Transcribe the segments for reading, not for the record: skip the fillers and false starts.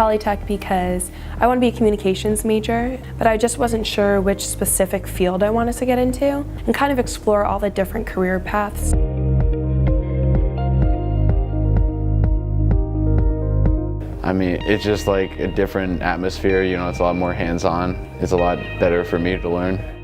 Polytech because I want to be a communications major, but I just wasn't sure which specific field I wanted to get into and kind of explore all the different career paths. I mean, it's just like a different atmosphere, you know, it's a lot more hands-on. It's a lot better for me to learn.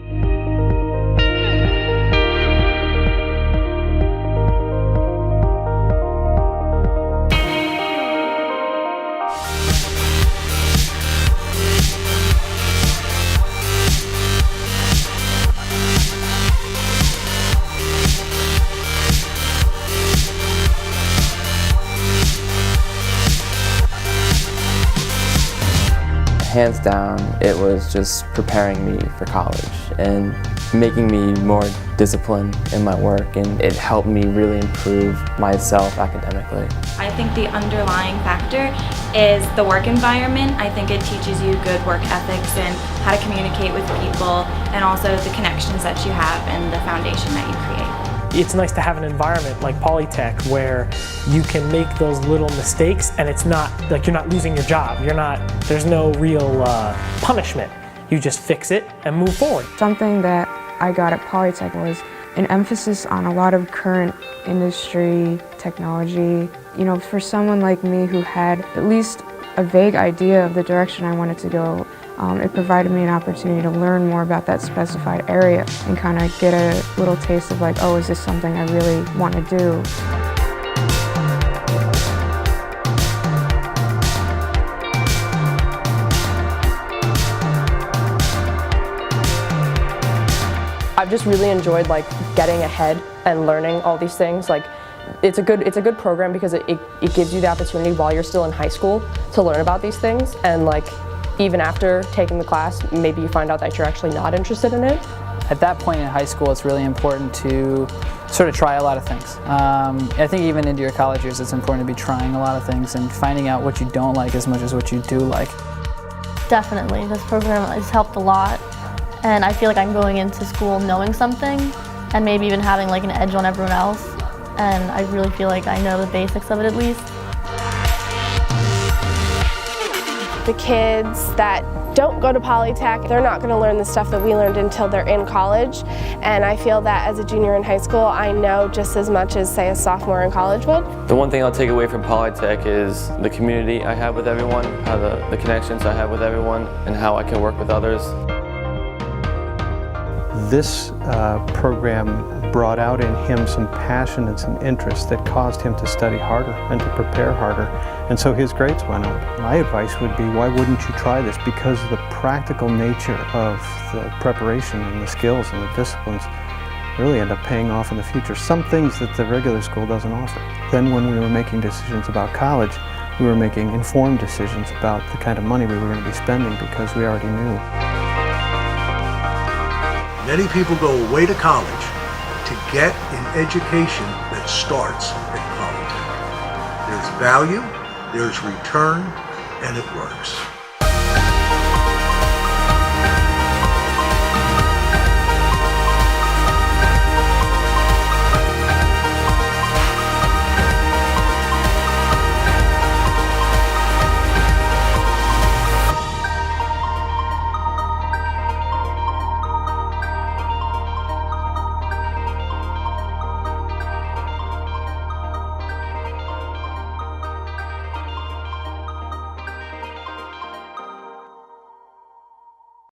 Hands down, it was just preparing me for college and making me more disciplined in my work, and it helped me really improve myself academically. I think the underlying factor is the work environment. I think it teaches you good work ethics and how to communicate with people, and also the connections that you have and the foundation that you create. It's nice to have an environment like Polytech where you can make those little mistakes and it's not like you're not losing your job. There's no real punishment. You just fix it and move forward. Something that I got at Polytech was an emphasis on a lot of current industry technology. You know, for someone like me who had at least a vague idea of the direction I wanted to go, it provided me an opportunity to learn more about that specified area and kind of get a little taste of like, oh, is this something I really want to do? I've just really enjoyed like getting ahead and learning all these things. Like, it's a good program because it gives you the opportunity while you're still in high school to learn about these things, and like even after taking the class, maybe you find out that you're actually not interested in it. At that point in high school, it's really important to sort of try a lot of things. I think even into your college years, it's important to be trying a lot of things and finding out what you don't like as much as what you do like. Definitely, this program has helped a lot, and I feel like I'm going into school knowing something and maybe even having like an edge on everyone else, and I really feel like I know the basics of it at least. The kids that don't go to Polytech, they're not going to learn the stuff that we learned until they're in college, and I feel that as a junior in high school I know just as much as, say, a sophomore in college would. The one thing I'll take away from Polytech is the community I have with everyone, how the connections I have with everyone, and how I can work with others. This program brought out in him some passion and some interest that caused him to study harder and to prepare harder, and so his grades went up. My advice would be, why wouldn't you try this? Because the practical nature of the preparation and the skills and the disciplines really end up paying off in the future. Some things that the regular school doesn't offer. Then when we were making decisions about college, we were making informed decisions about the kind of money we were going to be spending because we already knew. Many people go away to college to get an education that starts at Polytech. There's value, there's return, and it works.